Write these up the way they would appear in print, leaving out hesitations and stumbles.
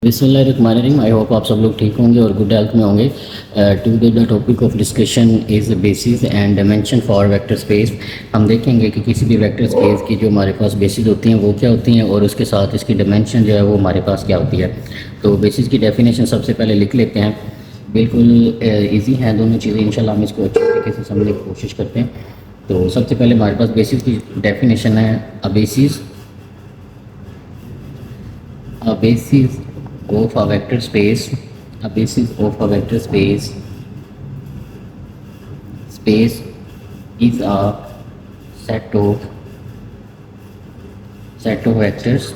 बिस्मिल्लाहिर्रहमानिर्रहीम। I hope आप सब लोग ठीक होंगे और गुड हेल्थ में होंगे। Today the topic of discussion is basis and dimension for vector space. हम देखेंगे कि किसी भी वेक्टर स्पेस की जो हमारे पास बेसिस होती हैं वो क्या होती हैं और उसके साथ इसकी डायमेंशन जो है वो हमारे पास क्या होती है। तो बेसिस की डेफिनेशन सबसे पहले लिख लेते हैं। बिल्कुल ईजी हैं दोनों चीज़ें, इंशाल्लाह हम इसको अच्छे तरीके से समझने की कोशिश करते हैं। तो सबसे पहले हमारे पास बेसिस की डेफिनेशन है अ basis of a vector space. A basis of a vector space is a set of vectors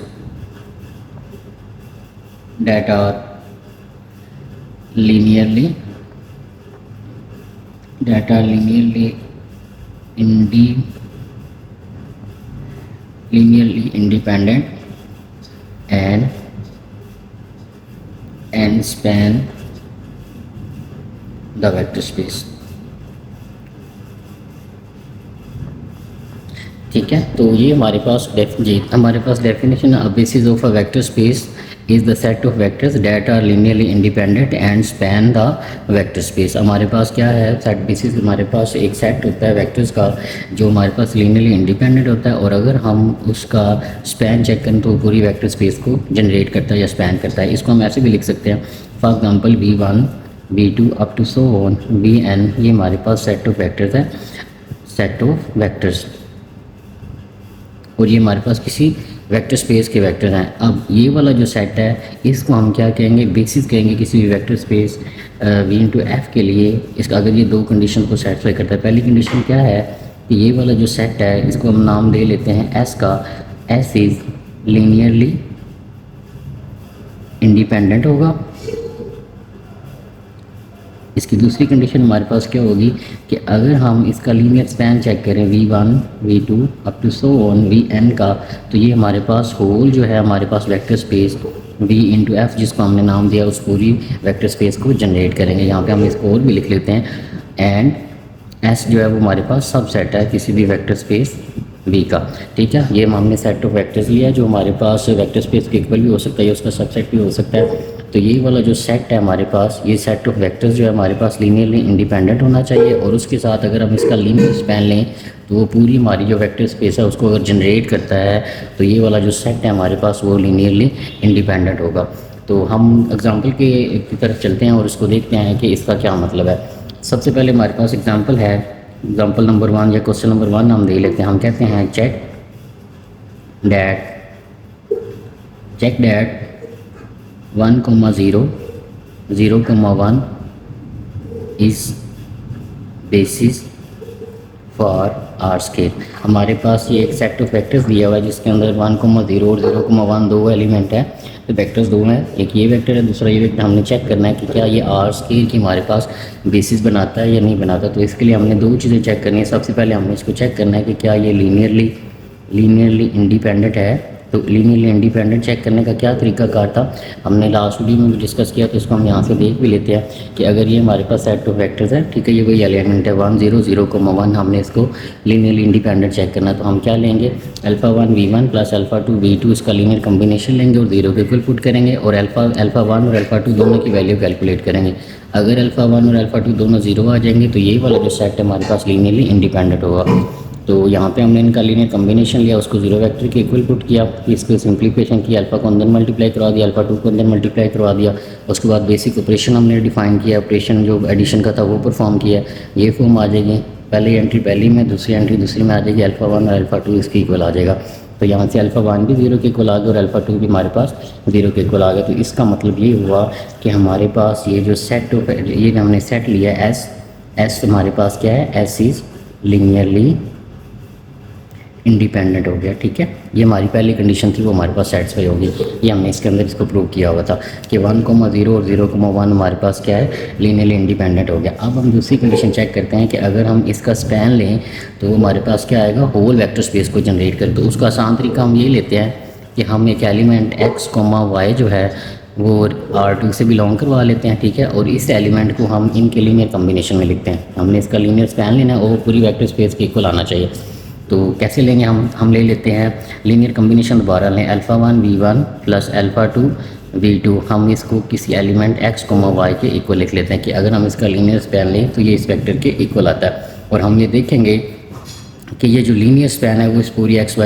that are linearly independent and span the vector space। ठीक है, तो ये हमारे पास definition a basis of a vector space is the set of vectors that are linearly independent and span the vector space. हमारे पास क्या है, सेट बेसिस हमारे पास एक सेट होता है वेक्टर्स का जो हमारे पास लीनियरली इंडिपेंडेंट होता है, और अगर हम उसका स्पैन चेक करें तो पूरी वेक्टर स्पेस को जनरेट करता है या स्पैन करता है। इसको हम ऐसे भी लिख सकते हैं, for example V1 V2 up to so on Vn। ये हमारे पास सेट ऑफ वेक्टर्स है, सेट ऑफ वेक्टर्स, और ये हमारे पास किसी वेक्टर स्पेस के वेक्टर हैं। अब ये वाला जो सेट है इसको हम क्या कहेंगे, बेसिस कहेंगे किसी भी वेक्टर स्पेस V/F के लिए। इसका अगर ये दो कंडीशन को सेटिस्फाई करता है, पहली कंडीशन क्या है कि ये वाला जो सेट है इसको हम नाम दे लेते हैं S का। S इज़ लीनियरली इंडिपेंडेंट होगा। इसकी दूसरी कंडीशन हमारे पास क्या होगी कि अगर हम इसका लीनियर स्पैन चेक करें V1 V2 up to so on Vn का, तो ये हमारे पास होल जो है हमारे पास वेक्टर स्पेस V/F जिसको हमने नाम दिया उस पूरी वेक्टर स्पेस को जनरेट करेंगे। यहाँ पे हम इसको और भी लिख लेते हैं, एंड S जो है वो हमारे पास सब सेट है किसी भी वेक्टर स्पेस V का। ठीक है, ये हमने सेट ऑफ वेक्टर्स लिया है जो हमारे पास वेक्टर स्पेस के इक्वल भी हो सकता है या उसका सबसेट भी हो सकता है। तो ये वाला जो सेट है हमारे पास, ये सेट ऑफ वेक्टर्स जो है हमारे पास लीनियरली इंडिपेंडेंट होना चाहिए, और उसके साथ अगर हम इसका लीनियर स्पैन लें तो वो पूरी हमारी जो वेक्टर स्पेस है उसको अगर जनरेट करता है, तो ये वाला जो सेट है हमारे पास वो लीनियरली इंडिपेंडेंट होगा। तो हम एग्जाम्पल की तरफ चलते हैं और उसको देखते हैं कि इसका क्या मतलब है। सबसे पहले हमारे पास एग्जाम्पल है, एग्जाम्पल नंबर 1 या क्वेश्चन नंबर 1 हम दे लेते हैं। हम कहते हैं check that 1,0 0,1 is basis for R scale. हमारे पास ये एक सेट ऑफ वेक्टर्स दिया हुआ है जिसके अंदर 1,0 और 0,1 दो एलिमेंट है, तो वेक्टर्स दो हैं, एक ये वेक्टर है दूसरा ये वेक्टर। हमने चेक करना है कि क्या ये आर स्केल की हमारे पास बेसिस बनाता है या नहीं बनाता। तो इसके लिए हमने दो चीज़ें चेक करनी है। सबसे पहले हमने इसको चेक करना है कि क्या ये लीनियरली इंडिपेंडेंट है। तो लीनियरली इंडिपेंडेंट चेक करने का क्या तरीकाकार था, हमने लास्ट वीडियो में भी डिस्कस किया, तो इसको हम यहाँ से देख भी लेते हैं कि अगर ये हमारे पास सेट ऑफ वेक्टर्स है, ठीक है, ये वही एलिमेंट है 1 0 0,1, हमने इसको लीनियरली इंडिपेंडेंट चेक करना है। तो हम क्या लेंगे, α1 V1 प्लस α2 V2 इसका लीनियर कम्बिनेशन लेंगे और 0 के इक्वल पुट करेंगे, और α1 और α2 दोनों की वैल्यू कैलकुलेट करेंगे। अगर α1 और α2 दोनों 0 आ जाएंगे तो ये वाला जो सेट है हमारे पास लीनियरली इंडिपेंडेंट होगा। तो यहाँ पे हमने इनका लीनियर कम्बिनेशन लिया, उसको 0 वेक्टर के इक्वल पुट किया, इसको सिंप्लीफिकेशन किया, अल्फा को अंदर मल्टीप्लाई करवा दिया, α2 को अंदर मल्टीप्लाई करवा दिया। उसके बाद बेसिक ऑपरेशन हमने डिफाइन किया, ऑपरेशन जो एडिशन का था वो परफॉर्म किया। ये फॉर्म आ जाएगी, पहली एंट्री पहली में, दूसरी एंट्री दूसरी में आ जाएगी, α1 और α2 इसके इक्वल आ जाएगा। तो यहाँ से α1 भी 0 के इक्वल आ गया और α2 भी हमारे पास 0 के इक्वल आ गया। तो इसका मतलब ये हुआ कि हमारे पास ये जो सेट ऑफ, ये हमने सेट लिया S हमारे पास क्या है, S इज़ लीनियरली इंडिपेंडेंट हो गया। ठीक है, ये हमारी पहली कंडीशन थी, वो हमारे पास सेटिस्फाई होगी। ये हमने इसके अंदर इसको प्रूव किया हुआ था कि 1,0 और 0,1 हमारे पास क्या है, लीनियरली इंडिपेंडेंट हो गया। अब हम दूसरी कंडीशन चेक करते हैं कि अगर हम इसका स्पैन लें तो हमारे पास क्या आएगा, होल वेक्टर स्पेस को जनरेट करें। तो उसका आसान तरीका हम ये लेते हैं कि हम एक एलिमेंट x, y जो है वो R2 से बिलोंग करवा लेते हैं। ठीक है, और इस एलिमेंट को हम इनके लीनियर कम्बिनेशन में लिखते हैं। हमने इसका लीनियर स्पैन लेना है और पूरी वेक्टर स्पेस के इक्वल आना चाहिए। तो कैसे लेंगे, हम ले लेते हैं लीनियर कम्बिनेशन, दोबारा लें, α1 V1 प्लस α2 v2 हम इसको किसी एलिमेंट x, y के इक्वल लिख लेते हैं कि अगर हम इसका लीनियर स्पैन लें तो ये इस वेक्टर के इक्वल आता है। और हम ये देखेंगे कि ये जो लीनियर स्पैन है वो इस पूरी x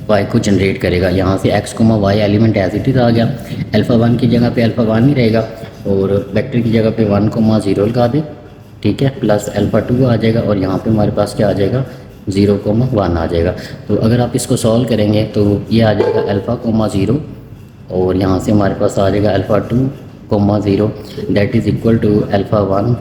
y को जनरेट करेगा। यहाँ से x, y element as it is आ गया, अल्फ़ा 1 की जगह पे अल्फ़ा 1 ही रहेगा और वेक्टर की जगह पे 1, 0 लगा दे, ठीक है, प्लस अल्फ़ा 2 आ जाएगा और यहाँ पे हमारे पास क्या आ जाएगा, 0, 1 आ जाएगा। तो अगर आप इसको सॉल्व करेंगे तो ये आ जाएगा अल्फ़ा, 0 और यहाँ से हमारे पास आ जाएगा alpha 2, 0 that is equal to alpha 1,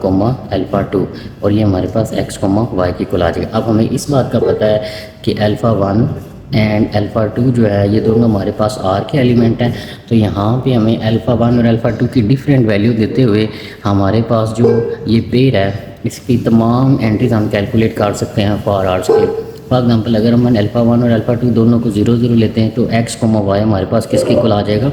alpha 2 और ये हमारे पास x, y की इक्वल आ जाएगा। अब हमें इस बात का पता है कि अल्फ़ा 1 एंड अल्फ़ा 2 जो है ये दोनों हमारे पास R के एलिमेंट हैं। तो यहाँ पे हमें अल्फ़ा 1 और अल्फ़ा 2 की डिफरेंट वैल्यू देते हुए हमारे पास जो ये पेयर है इसकी तमाम एंट्रीज हम कैलकुलेट कर सकते हैं for R scale. For example अगर हम अल्फ़ा 1 और अल्फ़ा 2 दोनों को 0, 0 लेते हैं तो x, y हमारे पास किसके इक्वल आ जाएगा,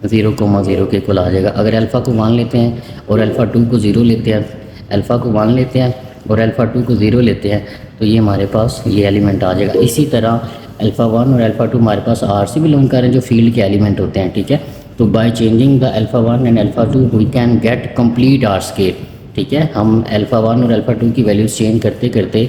0, 0 के इक्वल आ जाएगा। अगर अल्फ़ा को 1 लेते हैं और अल्फ़ा 2 को 0 लेते हैं, अल्फ़ा को 1 लेते हैं और अल्फ़ा 2 को 0 लेते हैं तो ये हमारे पास ये एलिमेंट आ जाएगा। इसी तरह अल्फ़ा 1 और अल्फ़ा 2 हमारे पास R से बिलोंग कर रहे हैं जो फील्ड के एलिमेंट होते हैं, ठीक है। तो by changing the alpha 1 and alpha 2 we can get complete R scale, ठीक है। हम अल्फ़ा 1 और अल्फ़ा 2 की वैल्यूज़ चेंज करते करते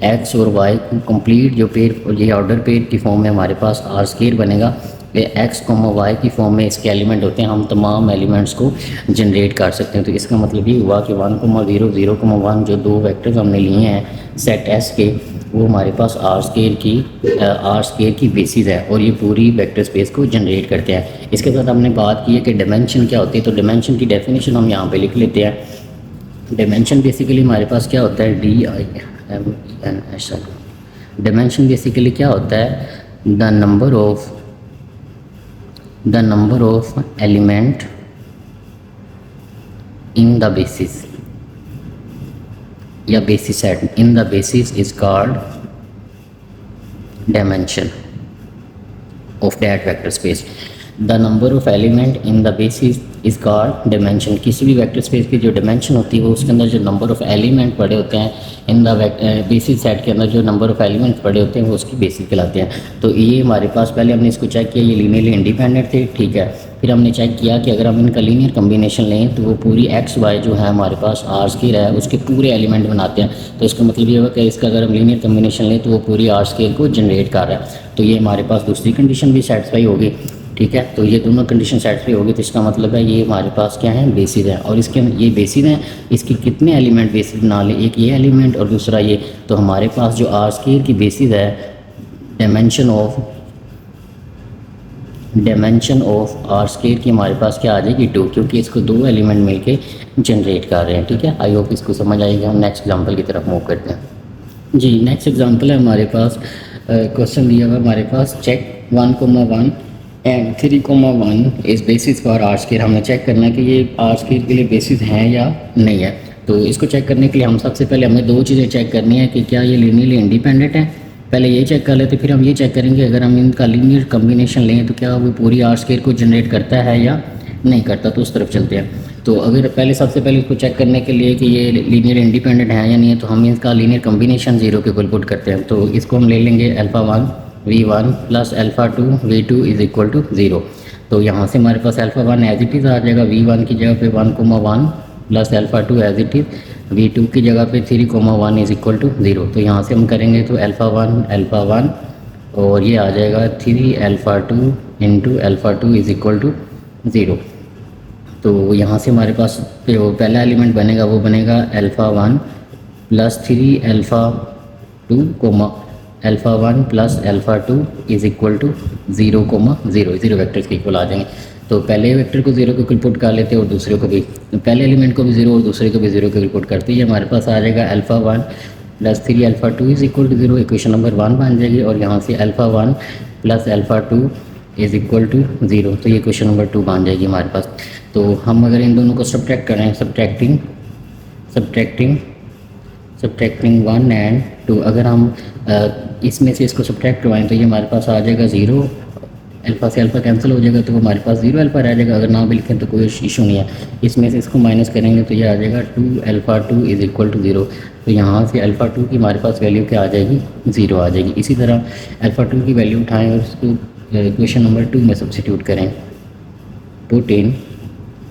x और y को कंप्लीट जो पेयर ये ऑर्डर पेयर की फॉर्म में हमारे पास R स्केल बनेगा। x, y की फॉर्म में इसके एलिमेंट होते हैं, हम तमाम एलिमेंट्स को जनरेट कर सकते हैं। तो इसका मतलब ये हुआ कि 1, 0, 0, 1 जो दो वेक्टर्स हमने लिए हैं सेट S के वो हमारे पास R स्केल की बेसिस है और ये पूरी वेक्टर स्पेस को जनरेट करते हैं। इसके साथ हमने बात की है कि डिमेंशन क्या होती है, तो डिमेंशन की डेफिनेशन हम यहाँ पे लिख लेते हैं। डिमेंशन बेसिकली हमारे पास क्या होता है, DIMENSION। डिमेंशन बेसिकली क्या होता है, the number of element in the basis या basis set in the basis is called dimension of that vector space। the number of element in the basis is called dimension। किसी भी vector space की जो dimension होती है वो उसके अंदर जो नंबर ऑफ एलिमेंट पड़े होते हैं इन द बेसिस सेट के अंदर जो नंबर ऑफ एलिमेंट पड़े होते हैं वो उसकी बेसिस कहलाते हैं। तो ये हमारे पास पहले हमने इसको चेक किया, ये लीनियरली इंडिपेंडेंट थे, ठीक है। फिर हमने चेक किया कि अगर हम इनका लीनियर कम्बिनेशन लें तो वो पूरी x, y जो है हमारे पास R स्केल है उसके पूरे एलिमेंट बनाते हैं। तो इसका मतलब ये होगा कि इसका अगर हम लीनियर कम्बिनेशन लें तो वो पूरी R स्केल को जनरेट कर रहा है। तो ये हमारे पास दूसरी कंडीशन भी सेटिस्फाई होगी, ठीक है। तो ये दोनों कंडीशन सेटिस्फाई होगी तो इसका मतलब है ये हमारे पास क्या है, बेसिस है। और इसके ये बेसिस हैं, इसके कितने एलिमेंट बेसिस बना ले, एक ये एलिमेंट और दूसरा ये। तो हमारे पास जो R स्केल की बेसिस है डायमेंशन ऑफ R स्केल की हमारे पास क्या आ जाएगी, 2, क्योंकि इसको दो एलिमेंट मिलके जनरेट कर रहे हैं, ठीक है। आई होप इसको समझ आएगा। हम नेक्स्ट एग्जांपल की तरफ मूव करते हैं। जी नेक्स्ट एग्जांपल है हमारे पास, क्वेश्चन दिया हुआ हमारे पास, check 1, 1 and 3, 1 is basis for R scale. हमने चेक करना है कि ये R स्केल के लिए बेसिस हैं या नहीं है। तो इसको चेक करने के लिए हम सबसे पहले हमें दो चीज़ें चेक करनी है कि क्या ये लीनियरली इंडिपेंडेंट है, पहले ये चेक कर लेते, फिर हम ये चेक करेंगे अगर हम इनका लीनियर कम्बिनेशन लें तो क्या वो पूरी R स्केल को जनरेट करता है या नहीं करता। तो उस तरफ चलते हैं। तो अगर सबसे पहले इसको चेक करने के लिए कि ये लीनियर इंडिपेंडेंट है या नहीं है तो हम इसका लीनियर कम्बिनेशन 0 के इक्वल पुट करते हैं। तो इसको हम ले लेंगे alpha 1 v1 plus alpha 2 v2 is equal to 0। तो यहाँ से हमारे पास अल्फ़ा 1 एज इट इज़ आ जाएगा, v1 की जगह पे 1, 1 plus alpha 2 as it is, v2 की जगह पे 3, 1 इज़ इक्वल टू 0। तो यहाँ से हम करेंगे तो अल्फ़ा 1 और ये आ जाएगा 3 alpha 2 into alpha 2 is equal to 0। तो यहाँ से हमारे पास जो पहला एलिमेंट बनेगा वो बनेगा alpha 1 plus 3 alpha 2 alpha 1 plus alpha 2 is equal to 0, 0 vectors के इक्वल आ जाएंगे। तो पहले वेक्टर को 0 के इक्वल पुट कर लेते हैं और दूसरे को भी, पहले एलिमेंट को भी 0 और दूसरे को भी 0 के इक्वल पुट करते हैं। हमारे पास आ जाएगा alpha 1 plus 3 alpha 2 is equal to 0, equation number 1 बन जाएगी। और यहाँ से alpha 1 plus alpha 2 is equal to 0, तो ये क्वेश्चन नंबर 2 बन जाएगी हमारे पास। तो हम अगर इन दोनों को सब्ट्रैक्ट करें, सब्ट्रैक्टिंग 1 एंड 2, अगर हम इसमें से इसको सब्ट्रैक्ट करवाएं तो ये हमारे पास आ जाएगा 0, अल्फ़ा से अल्फ़ा कैंसिल हो जाएगा तो हमारे पास 0 अल्फ़ा रह जाएगा। अगर ना भी लिखें तो कोई इशू नहीं है। इसमें से इसको माइनस करेंगे तो ये आ जाएगा 2 अल्फ़ा 2 इज़ इक्वल टू 0। तो यहाँ से अल्फ़ा 2 की हमारे पास वैल्यू क्या आ जाएगी, 0 आ जाएगी। इसी तरह अल्फ़ा 2 की वैल्यू उठाएँ और उसको क्वेश्चन नंबर 2 में सब्सिट्यूट करें। Put in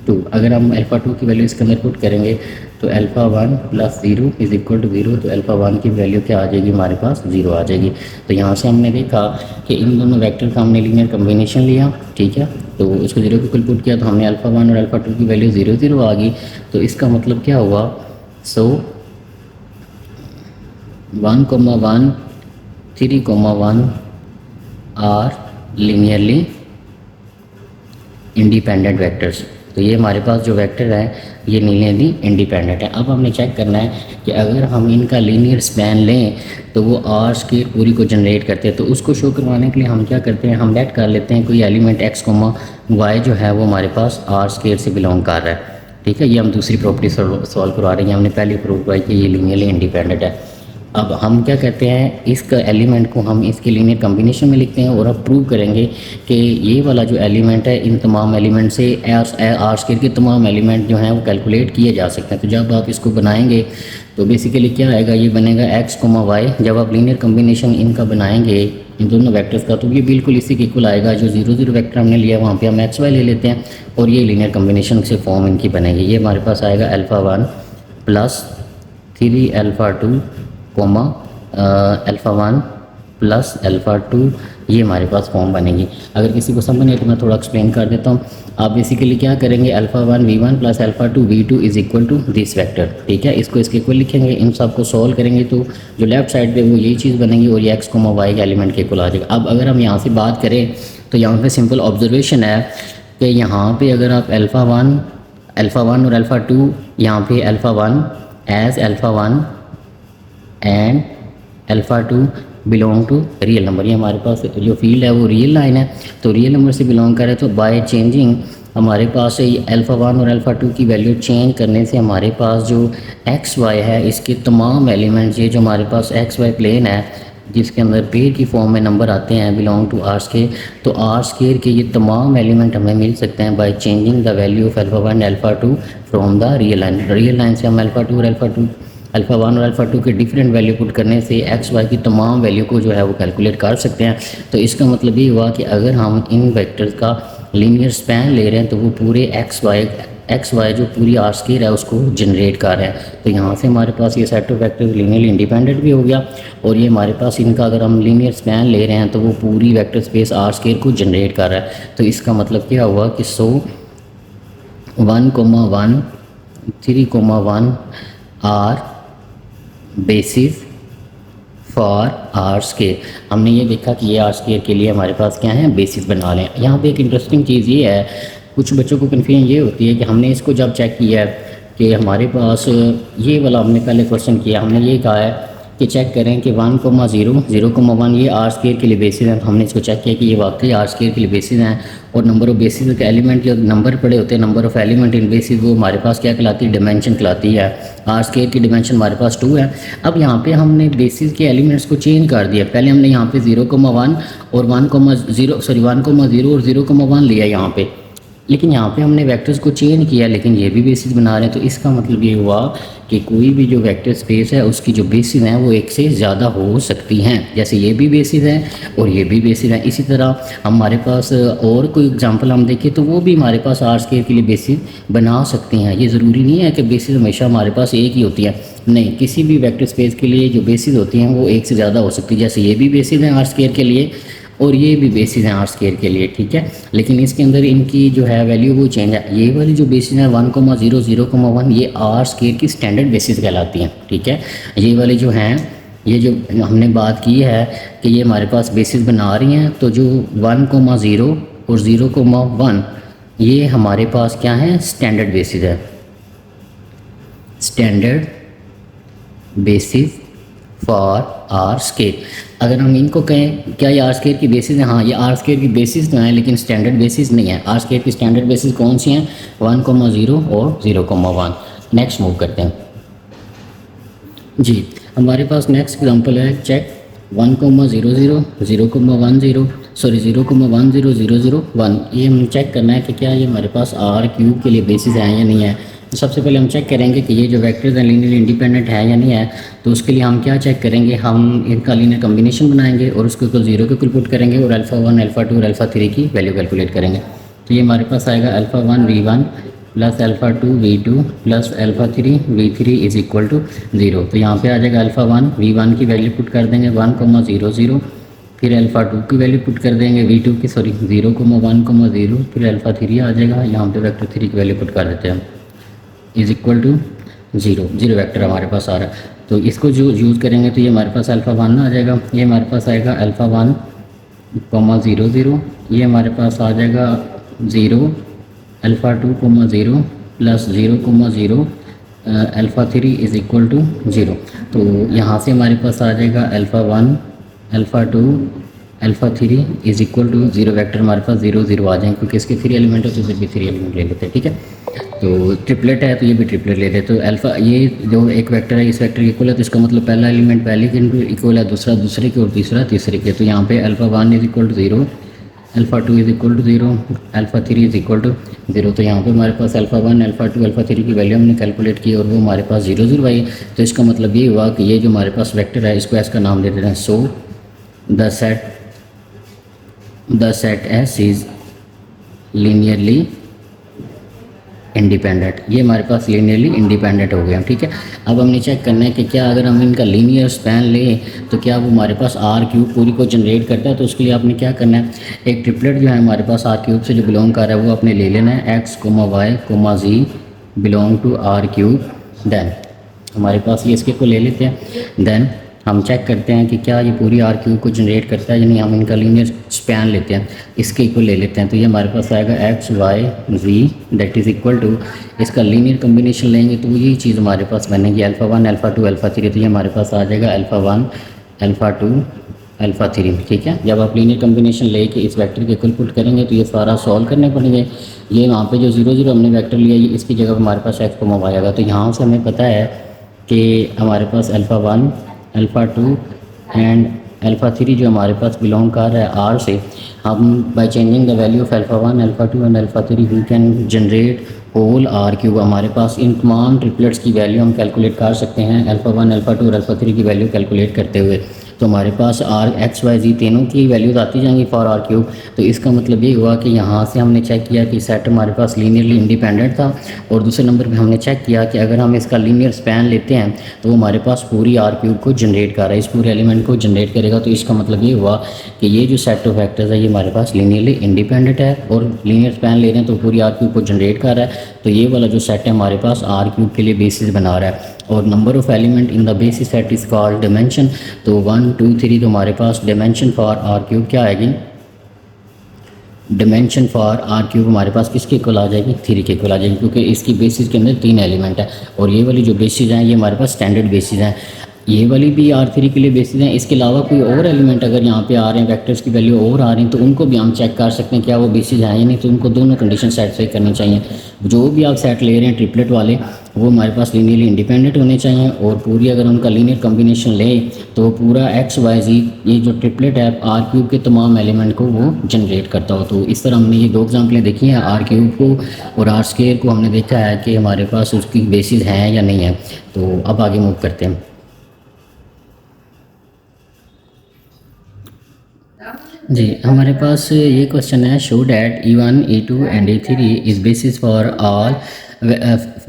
two. अगर हम अल्फ़ा टू की वैल्यू इसके अंदर पुट करेंगे तो alpha one plus zero is equal to zero, तो अल्फ़ा वन की वैल्यू क्या आ जाएगी हमारे पास, ज़ीरो आ जाएगी। तो यहाँ से हमने देखा कि इन दोनों वेक्टर का हमने लीनियर कम्बिनेशन लिया, ठीक है, तो उसको ज़ीरो के इक्वल पुट किया तो हमने अल्फ़ा वन और अल्फ़ा टू की वैल्यू ज़ीरो ज़ीरो आ गई। तो इसका मतलब क्या हुआ, सो 1,1 3,1 आर लीनियरली इंडिपेंडेंट वेक्टर्स। तो ये हमारे पास जो वेक्टर है ये लीनियरली इंडिपेंडेंट है। अब हमने चेक करना है कि अगर हम इनका लीनियर स्पैन लें तो वो आर स्क्वायर पूरी को जनरेट करते हैं। तो उसको शो करवाने के लिए हम क्या करते हैं, हम लेट कर लेते हैं कोई एलिमेंट एक्स कोमा वाई जो है वो हमारे पास आर स्क्वायर से बिलोंग कर रहा है, ठीक है। ये हम दूसरी प्रॉपर्टी सॉल्व करवा रहे हैं, हमने पहले प्रूव किया कि ये लीनियरली इंडिपेंडेंट है। अब हम क्या कहते हैं, इसका एलिमेंट को हम इसके लीनियर कॉम्बिनेशन में लिखते हैं और अब प्रूव करेंगे कि ये वाला जो एलिमेंट है इन तमाम एलिमेंट से आर स्क्वायर के तमाम एलिमेंट जो हैं वो कैलकुलेट किए जा सकते हैं। तो जब आप इसको बनाएंगे तो बेसिकली क्या आएगा, ये बनेगा एक्स कोमा वाई। जब आप लीनियर कॉम्बिनेशन इनका बनाएंगे इन दोनों वेक्टर्स का तो ये बिल्कुल इसी के इक्वल आएगा। जो 0 0 वेक्टर हमने लिया वहाँ पे हम एक्स वाई ले लेते हैं और ये लीनियर कॉम्बिनेशन से फॉर्म इनकी बनेगी। ये हमारे पास आएगा alpha one plus 3 alpha two comma alpha one plus alpha to, ये हमारे पास फॉर्म बनेगी। अगर किसी को समझ नहीं है तो मैं थोड़ा एक्सप्लेन कर देता हूँ। आप बेसिकली क्या करेंगे, alpha one V one plus alpha two V two is equal to this vector, ठीक है। इसको इसके इक्वल लिखेंगे, इन सब को सॉल्व करेंगे तो जो लेफ्ट साइड पे वो यही चीज़ बनेगी और ये एक्स कोमा वाई के एलिमेंट के इक्वल आ जाएगा। अब अगर हम यहाँ से बात करें तो यहाँ पे सिंपल ऑब्जर्वेशन है कि यहाँ पे अगर आप अल्फ़ा वन और अल्फ़ा टू, यहाँ पे alpha one as alpha one and alpha two belong to real number, ये हमारे पास जो फील्ड है वो रियल लाइन है तो रियल नंबर से बिलोंग करे, तो बाय चेंजिंग हमारे पास अल्फ़ा वन और अल्फ़ा टू की वैल्यू चेंज करने से हमारे पास जो एक्स वाई है इसके तमाम एलिमेंट्स, ये जो हमारे पास एक्स वाई प्लेन है जिसके अंदर पेयर की फॉर्म में नंबर आते हैं बिलोंग टू आर स्क्वायर, तो आर स्क्वायर के ये तमाम एलिमेंट हमें मिल सकते हैं bye changing the value of alpha one alpha to from the real line. Real line से हम अल्फ़ा वन और अल्फ़ा टू के डिफरेंट वैल्यू पुट करने से एक्स वाई की तमाम वैल्यू को जो है वो कैलकुलेट कर सकते हैं। तो इसका मतलब ये हुआ कि अगर हम इन वेक्टर्स का लीनियर स्पैन ले रहे हैं तो वो पूरे एक्स वाई जो पूरी आर स्क्वायर है उसको जनरेट कर रहे हैं। तो यहाँ से हमारे पास ये set of vectors linearly independent भी हो गया और ये हमारे पास इनका अगर हम लीनियर स्पैन ले रहे हैं तो वो पूरी वेक्टर स्पेस आर स्क्वायर को जनरेट कर रहा है। तो इसका मतलब क्या हुआ कि 1,1 3,1 are basis for R square. हमने ये देखा कि ये आर स्क्वायर के लिए हमारे पास क्या है, बेसिस बना लें। यहाँ पे एक इंटरेस्टिंग चीज़ ये है, कुछ बच्चों को कन्फ्यूजन ये होती है कि हमने इसको जब चेक किया है कि हमारे पास ये वाला हमने पहले क्वेश्चन किया, हमने ये कहा है कि चेक करें कि 1,0 0,1 ये आर स्क्वायर के लिए बेसिस हैं। तो हमने इसको चेक किया कि ये वाकई आर स्क्वायर के लिए बेसिस हैं और नंबर ऑफ बेसिस के एलिमेंट जो नंबर पड़े होते हैं, number of element in basis, वो हमारे पास क्या कहलाती है, डिमेंशन कहलाती है। आर स्क्वायर की डिमेंशन हमारे पास 2 है। अब यहाँ पे हमने बेसिस के एलिमेंट्स को चेंज कर दिया। पहले हमने यहाँ पे 0,1 और 1,0 और 0,1 लिया यहाँ पे, लेकिन यहाँ पे हमने वेक्टर्स को चेंज किया लेकिन ये भी बेसिस बना रहे हैं। तो इसका मतलब ये हुआ कि कोई भी जो वेक्टर स्पेस है उसकी जो बेसिस हैं वो एक से ज़्यादा हो सकती हैं। जैसे ये भी बेसिस है और ये भी बेसिस है। इसी तरह हमारे पास और कोई एग्जांपल हम देखें तो वो भी हमारे पास आर स्क्वायर के लिए बेसिस बना सकती हैं। ये ज़रूरी नहीं है कि बेसिस हमेशा हमारे पास एक ही होती है, नहीं, किसी भी वेक्टर स्पेस के लिए जो बेसिस होती हैं वो एक से ज़्यादा हो सकती है। जैसे ये भी बेसिस हैं आर स्क्वायर के लिए और ये भी बेसिस हैं आर स्क्वायर के लिए, ठीक है। लेकिन इसके अंदर इनकी जो है वैल्यू वो चेंज है। ये वाली जो बेसिस है 1,0 0,1 ये आर स्क्वायर की स्टैंडर्ड बेसिस कहलाती हैं, ठीक है। ये वाली जो हैं, ये जो हमने बात की है कि ये हमारे पास बेसिस बना रही हैं, तो जो 1,0 और 0,1 ये हमारे पास क्या है, स्टैंडर्ड बेसिस है, standard basis for R square. अगर हम इनको कहें क्या ये आर स्क्वायर की बेसिस है, हाँ ये आर स्क्वायर की बेसिस तो हैं लेकिन स्टैंडर्ड बेसिस नहीं है। आर स्क्वायर की स्टैंडर्ड बेसिस कौन सी हैं, 1,0 और 0,1। नेक्स्ट मूव करते हैं जी। हमारे पास नेक्स्ट एग्जांपल है, चेक 1,0 0,10 सॉरी 0,10 0,01। ये हम चेक करना है कि क्या ये हमारे पास आर क्यूब के लिए बेसिस है या नहीं है। तो सबसे पहले हम चेक करेंगे कि ये जो वेक्टर्स हैं लीनियरली इंडिपेंडेंट है या नहीं है। तो उसके लिए हम क्या चेक करेंगे, हम इनका लीनियर कॉम्बिनेशन बनाएंगे और उसको इक्वल 0 के इक्वल पुट करेंगे और अल्फ़ा 1 अल्फ़ा 2 और अल्फ़ा 3 की वैल्यू कैलकुलेट करेंगे। तो ये हमारे पास आएगा alpha 1 V1 plus alpha two V2 plus alpha three V3 is equal to 0। तो यहाँ पे आ जाएगा अल्फ़ा वन V1 की वैल्यू पुट कर देंगे 1,0,0, फिर अल्फ़ा टू की वैल्यू पुट कर देंगे V2 की 0,1,0, फिर अल्फ़ा थ्री आ जाएगा, यहाँ पे वेक्टर थ्री की वैल्यू पुट कर देते हैं इज इक्वल टू 0 वेक्टर हमारे पास आ रहा है। तो इसको जो यूज़ करेंगे तो ये हमारे पास अल्फ़ा वन आ जाएगा, ये हमारे पास आएगा अल्फ़ा 1,0,0, ये हमारे पास आ जाएगा 0 alpha 2,0 plus 0,0 alpha three is equal to 0। तो यहाँ से हमारे पास आ जाएगा alpha one alpha two alpha three is equal to 0 vector हमारे पास 0,0 आ जाएंगे, क्योंकि इसके 3 एलिमेंट है तो इसे भी 3 एलिमेंट ले लेते हैं। ठीक है, तो ट्रिपलेट है तो ये भी ट्रिपलेट ले लेते हैं। तो अल्फ़ा ये जो एक वेक्टर है इस वेक्टर के इक्वल है, तो इसका मतलब पहला एलिमेंट पहले के इक्वल है, दूसरा दूसरे के और तीसरा तीसरे के। तो यहाँ पे alpha one is equal to 0, alpha two is equal to 0, alpha three is equal to 0। तो यहाँ पे हमारे पास alpha one alpha two alpha three की वैल्यू हमने कैलकुलेट की और वो हमारे पास 0,0 आई। तो इसका मतलब ये हुआ कि ये जो हमारे पास वेक्टर है इसको इसका नाम दे देते हैं so the set S is linearly independent. ये हमारे पास लीनियरली इंडिपेंडेंट हो गया। ठीक है, अब हमने चेक करना है कि क्या अगर हम इनका लीनियर स्पैन लें तो क्या वो हमारे पास आर क्यूब पूरी को जनरेट करता है। तो उसके लिए आपने क्या करना है, एक ट्रिपलेट जो है हमारे पास आर क्यूब से जो बिलोंग कर रहा है वो आपने ले लेना है x, y, z belong to R cube. Then हमारे पास ये इसके को ले लेते हैं, देन हम चेक करते हैं कि क्या ये पूरी आर क्यूब को जनरेट करता है, यानी हम इनका लीनियर स्पैन लेते हैं, इसके इक्वल ले लेते हैं। तो ये हमारे पास आएगा x, y, z that is equal to, इसका लीनियर कम्बिनेशन लेंगे तो यही चीज़ हमारे पास बनेगी alpha one alpha two alpha three. तो ये हमारे पास आ जाएगा alpha one alpha two alpha three. ठीक है, जब आप लीनियर कम्बिनेशन लेके इस वेक्टर के इक्वल पुट करेंगे तो ये सारा सॉल्व करने पड़ेंगे। ये वहाँ पे जो 0,0 हमने वेक्टर लिया ये इसकी जगह हमारे पास x को y आएगा। तो यहाँ से हमें पता है कि हमारे पास alpha one alpha two and alpha three जो हमारे पास बिलोंग कर रहा है आर से, हम by changing the value of alpha one alpha two and alpha three we can generate whole R cube. हमारे पास इन तमाम ट्रिपलेट्स की वैल्यू हम कैलकुलेट कर सकते हैं अल्फ़ा वन अल्फ़ा टू और अल्फ़ा थ्री की वैल्यू कैलकुलेट करते हुए। तो हमारे पास आर एक्स वाई जी तीनों की वैल्यूज आती जाएंगी फॉर आर क्यूब। तो इसका मतलब ये हुआ कि यहाँ से हमने चेक किया कि सेट हमारे पास लीनियरली इंडिपेंडेंट था, और दूसरे नंबर पे हमने चेक किया कि अगर हम इसका लीनियर स्पैन लेते हैं तो वो हमारे पास पूरी आर क्यूब को जनरेट कर रहा है, इस पूरे एलिमेंट को जनरेट करेगा। तो इसका मतलब ये हुआ कि ये जो सेट ऑफ वेक्टर्स है ये हमारे पास लीनियरली इंडिपेंडेंट है और लीनियर स्पैन ले रहे हैं तो पूरी आर क्यूब को जनरेट कर रहा है। तो ये वाला जो सेट है हमारे पास आर क्यूब के लिए बेसिस बना रहा है। और number of element in the basis set is called dimension. तो 1 2 3 तो हमारे पास डिमेंशन फॉर आर क्यूब क्या आएगी, डिमेंशन फॉर आर क्यूब हमारे पास किसके इक्वल आ जाएगी, 3 के इक्वल आ जाएगी, क्योंकि इसकी बेसिस के अंदर 3 एलिमेंट है। और ये वाली जो बेसिस हैं ये हमारे पास स्टैंडर्ड बेसिस हैं, ये वाली भी R3 के लिए बेसिस हैं। इसके अलावा कोई और एलिमेंट अगर यहाँ पे आ रहे हैं वेक्टर्स की वैल्यू और आ रही हैं तो उनको भी हम चेक कर सकते हैं क्या वो बेसिस हैं या नहीं। तो उनको दोनों कंडीशन सेटिस्फाई करनी चाहिए। जो भी आप सेट ले रहे हैं ट्रिपलेट वाले वो हमारे पास लीनियरली इंडिपेंडेंट होने चाहिए, और पूरी अगर उनका लीनियर कम्बिनेशन ले तो पूरा एक्स वाई जी ये जो ट्रिपलेट है आर क्यूब के तमाम एलिमेंट को वो जनरेट करता हो। तो इस तरह हमने ये 2 एग्जाम्पलें देखी हैं, आर क्यूब को और आर स्क्वायर को हमने देखा है कि हमारे पास उसकी बेसिस हैं या नहीं है। तो अब आगे मूव करते हैं। जी हमारे पास ये क्वेश्चन है, show that E1 E2 and E3 is basis for all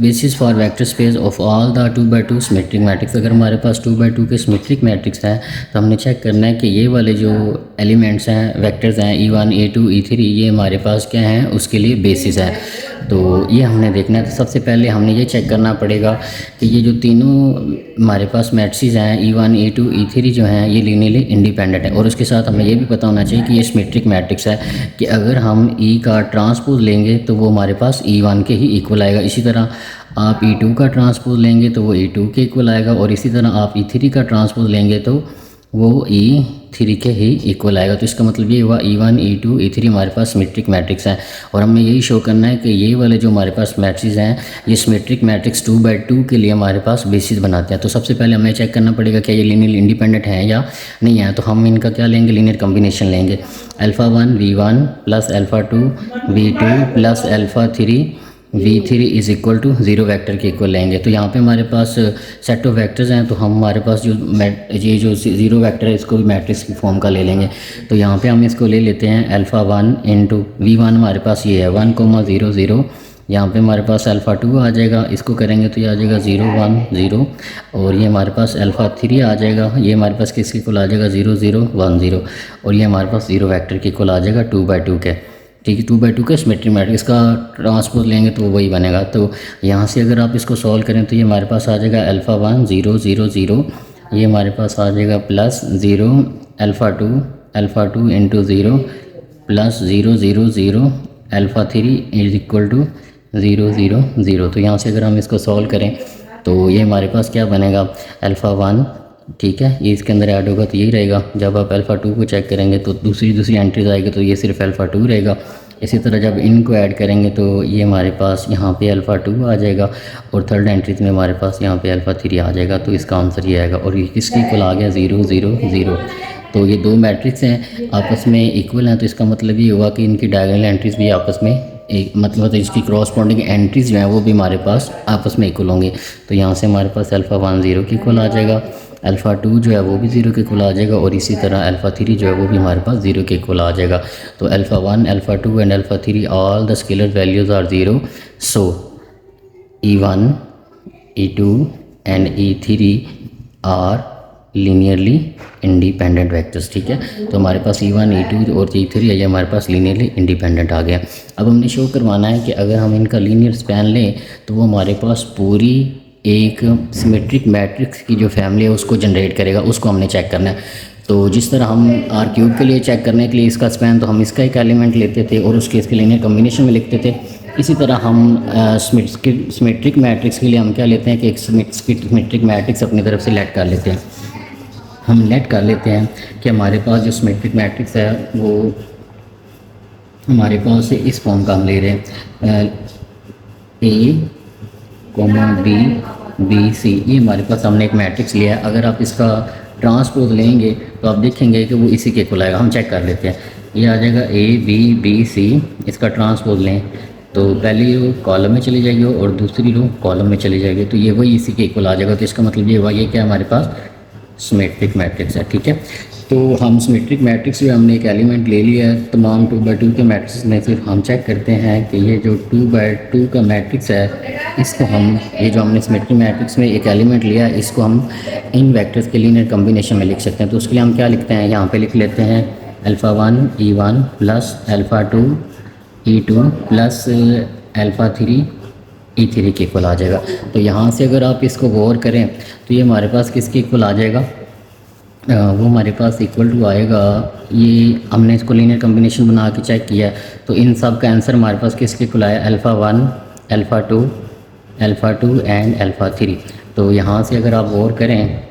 basis for vector space of all the 2x2 symmetric matrix. अगर हमारे पास 2x2 के सिमेट्रिक मैट्रिक्स हैं तो हमने चेक करना है कि ये वाले जो एलिमेंट्स हैं वेक्टर्स हैं E1 E2 E3 ये हमारे पास क्या हैं उसके लिए बेसिस है। तो ये हमने देखना है। तो सबसे पहले हमने ये चेक करना पड़ेगा कि ये जो तीनों हमारे पास मैट्रिक्स हैं E1 E2 E3 जो हैं ये लीनियरली इंडिपेंडेंट है। और उसके साथ हमें ये भी पता होना चाहिए कि ये सिमेट्रिक मैट्रिक्स है कि अगर हम E का ट्रांसपोज लेंगे तो वो हमारे पास E1 के ही इक्वल आएगा। इसी तरह आप E2 का ट्रांसपोज लेंगे तो वो E2 के इक्वल आएगा, और इसी तरह आप E3 का ट्रांसपोज लेंगे तो वो E3 के ही इक्वल आएगा। तो इसका मतलब ये हुआ E1 E2 E3 हमारे पास सिमेट्रिक मैट्रिक्स हैं, और हमें यही शो करना है कि ये वाले जो हमारे पास मैट्रिक्स हैं ये सिमेट्रिक मैट्रिक्स 2x2 के लिए हमारे पास बेसिस बनाते हैं। तो सबसे पहले हमें चेक करना पड़ेगा क्या ये लीनियर इंडिपेंडेंट हैं या नहीं है। तो हम इनका क्या लेंगे, लीनियर कम्बिनेशन लेंगे, alpha 1 V1 plus alpha 2 V2 plus alpha 3 V3 is equal to 0 vector के इक्वल लेंगे। तो यहाँ पे हमारे पास सेट ऑफ वेक्टर्स हैं, तो हम हमारे पास जो ये जो 0 वेक्टर है इसको भी मैट्रिक्स की फॉर्म का ले लेंगे। तो यहाँ पे हम इसको ले लेते हैं अल्फ़ा 1 इंटू V1 हमारे पास ये है 1,0,0 यहाँ पे हमारे पास अल्फ़ा 2 आ जाएगा, इसको करेंगे तो ये आ जाएगा 0 1 0, और ये हमारे पास अल्फ़ा 3 आ जाएगा, ये हमारे पास किसके इक्वल आ जाएगा 0 0 1 0, और ये हमारे पास 0 वेक्टर के इक्वल आ जाएगा 2/2 के। ठीक है, 2/2 का सिमेट्री मैट्रिक्स का ट्रांसपोज लेंगे तो वही बनेगा। तो यहाँ से अगर आप इसको सॉल्व करें तो ये हमारे पास आ जाएगा अल्फ़ा 1 0 0 0, ये हमारे पास आ जाएगा plus 0 alpha 2 into 0 plus 0 0 0 alpha 3 is equal to 0 0 0। तो यहाँ से अगर हम इसको सॉल्व करें तो ये हमारे पास क्या बनेगा अल्फ़ा 1, ठीक है, ये इसके अंदर ऐड होगा तो यही रहेगा। जब आप अल्फ़ा 2 को चेक करेंगे तो दूसरी एंट्रीज आएगी तो ये सिर्फ अल्फ़ा 2 रहेगा। इसी तरह जब इनको ऐड करेंगे तो ये हमारे पास यहाँ पे अल्फ़ा 2 आ जाएगा, और थर्ड एंट्रीज में हमारे पास यहाँ पे अल्फ़ा 3 आ जाएगा। तो इसका आंसर ये आएगा, और ये किसके इक्वल आ गया 0 0 0। तो ये दो मैट्रिक्स हैं आपस में इक्वल हैं, तो इसका मतलब ये हुआ कि इनकी डायगोनल एंट्रीज भी आपस में एक मतलब इसकी क्रॉसपोंडिंग एंट्रीज जो हैं वो भी हमारे पास आपस में इक्वल होंगे। तो यहाँ से हमारे पास अल्फ़ा 1 0 के इक्वल आ जाएगा, अल्फ़ा 2 जो है वो भी 0 के इक्वल आ जाएगा, और इसी तरह अल्फ़ा 3 जो है वो भी हमारे पास 0 के इक्वल आ जाएगा। तो alpha 1 alpha 2 and alpha 3 all the scalar values are 0। So E1 E2 and E3 are linearly independent vectors. ठीक है, तो हमारे पास E1 E2 और E3 है, ये हमारे पास लीनियरली इंडिपेंडेंट आ गया। अब हमने शो करवाना है कि अगर हम इनका लीनियर स्पैन लें तो वो हमारे पास पूरी एक सिमेट्रिक मैट्रिक्स की जो फैमिली है उसको जनरेट करेगा, उसको हमने चेक करना है। तो जिस तरह हम R³ के लिए चेक करने के लिए इसका स्पैन तो हम इसका एक एलिमेंट लेते थे और उसके इसके लीनियर कम्बिनेशन में लिखते थे, इसी तरह हम सिमेट्रिक मैट्रिक्स के लिए हम क्या लेते हैं कि एक सिमेट्रिक मैट्रिक्स अपनी तरफ से लेट कर लेते हैं। हम लेट कर लेते हैं कि हमारे पास जो सिमेट्रिक मैट्रिक्स है वो हमारे पास इस फॉर्म का हम ले रहे हैं A, B, B, C, ये हमारे पास हमने एक मैट्रिक्स लिया है। अगर आप इसका ट्रांसपोज लेंगे तो आप देखेंगे कि वो इसी के इक्वल आएगा। हम चेक कर लेते हैं, ये आ जाएगा A B B C, इसका ट्रांसपोज लें तो पहली रो कॉलम में चली जाएगी और दूसरी रो कॉलम में चली जाएगी, तो ये वही इसी के इक्वल आ जाएगा। तो इसका मतलब ये हुआ ये क्या हमारे पास सिमेट्रिक मैट्रिक्स है। ठीक है, तो हम सिमेट्रिक मैट्रिक्स जो हमने एक एलिमेंट ले लिया है तमाम 2/2 के मैट्रिक्स में, सिर्फ हम चेक करते हैं कि ये जो 2/2 का मैट्रिक्स है इसको हम ये जो हमने सिमेट्रिक मैट्रिक्स में एक एलिमेंट लिया है इसको हम इन वेक्टर्स के लीनियर कॉम्बिनेशन में लिख सकते हैं। तो उसके लिए हम क्या लिखते हैं, यहाँ पे लिख लेते हैं alpha 1 E1 plus alpha 2 E2 plus alpha 3 E3 के इक्वल आ जाएगा। तो यहाँ से अगर आप इसको गौर करें तो ये हमारे पास किसके इक्वल आ जाएगा, वो हमारे पास इक्वल टू आएगा, ये हमने इसको लीनियर कॉम्बिनेशन बना के चेक किया तो इन सब का आंसर हमारे पास किसके इक्वल आया, अल्फ़ा 1 अल्फ़ा 2 एंड अल्फ़ा 3। तो यहाँ से अगर आप गौर करें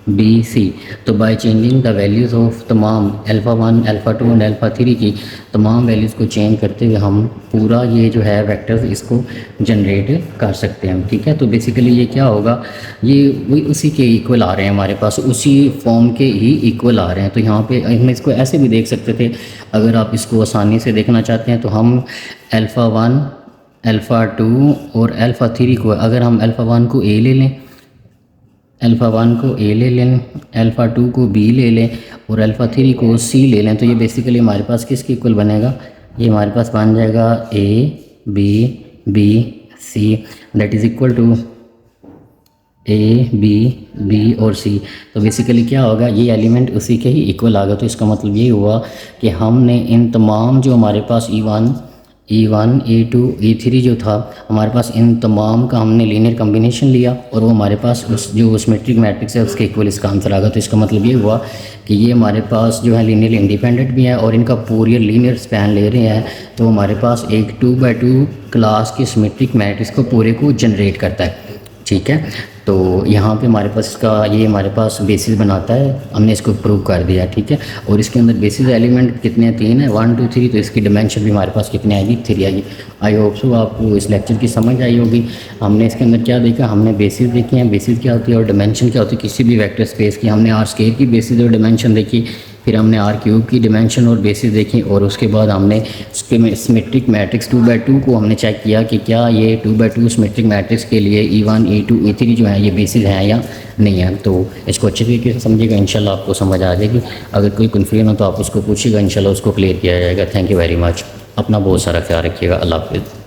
B C, तो by changing the values of तमाम अल्फ़ा 1 अल्फ़ा 2 एंड अल्फ़ा 3 की तमाम वैल्यूज़ को चेंज करते हुए हम पूरा ये जो है वेक्टर्स इसको जनरेट कर सकते हैं। ठीक है, तो बेसिकली ये क्या होगा, ये वही उसी के इक्वल आ रहे हैं हमारे पास, उसी फॉर्म के ही इक्वल आ रहे हैं। तो यहाँ पे हम इसको ऐसे भी देख सकते थे, अगर आप इसको आसानी से देखना चाहते हैं तो हम अल्फ़ा 1 अल्फ़ा 2 और अल्फ़ा 3 को अगर हम अल्फ़ा 1 को A ले लें, अल्फ़ा 1 को A ले लें, अल्फ़ा 2 को B ले लें और अल्फ़ा 3 को C ले लें, तो ये बेसिकली हमारे पास किसके इक्वल बनेगा, ये हमारे पास बन जाएगा A B B C that is equal to A B B और C। तो बेसिकली क्या होगा, ये एलिमेंट उसी के ही इक्वल आ गया। तो इसका मतलब ये हुआ कि हमने इन तमाम जो हमारे पास E1 E2 E3 जो था हमारे पास, इन तमाम का हमने लीनियर कॉम्बिनेशन लिया और वो हमारे पास उस जो सिमेट्रिक मैट्रिक्स है उसके इक्वल इसका आंसर आ गया। तो इसका मतलब ये हुआ कि ये हमारे पास जो है लीनियरली इंडिपेंडेंट भी है और इनका पूरी लीनियर स्पैन ले रहे हैं, तो हमारे पास एक 2/2 क्लास के सिमेट्रिक मैट्रिक्स को पूरे को जनरेट करता है। ठीक है, तो यहाँ पे हमारे पास इसका ये हमारे पास बेसिस बनाता है, हमने इसको प्रूव कर दिया। ठीक है, और इसके अंदर बेसिस एलिमेंट कितने हैं, 3 है, 1 2 3, तो इसकी डिमेंशन भी हमारे पास कितनी आएगी, 3 आएगी। आई होप सो आपको इस लेक्चर की समझ आई होगी। हमने इसके अंदर क्या देखा, हमने बेसिस देखे हैं, बेसिस क्या होती है और डिमेंशन क्या होती है किसी भी वेक्टर स्पेस की। हमने R² की बेसिस और डिमेंशन देखी, फिर हमने R³ की डिमेंशन और बेसिस देखी, और उसके बाद हमने सिमेट्रिक मैट्रिक्स 2/2 को हमने चेक किया कि क्या ये 2/2 सिमेट्रिक मैट्रिक्स के लिए E1 E2 E3 जो है ये बेसिस हैं या नहीं है। तो इसको अच्छे तरीके से समझिएगा, इंशाल्लाह आपको समझ आ जाएगी। अगर कोई कन्फ्यूजन हो तो आप उसको पूछिएगा, इंशाल्लाह उसको क्लियर किया जाएगा। Thank you very much. अपना बहुत सारा ख्याल रखिएगा। अल्लाह हाफिज़।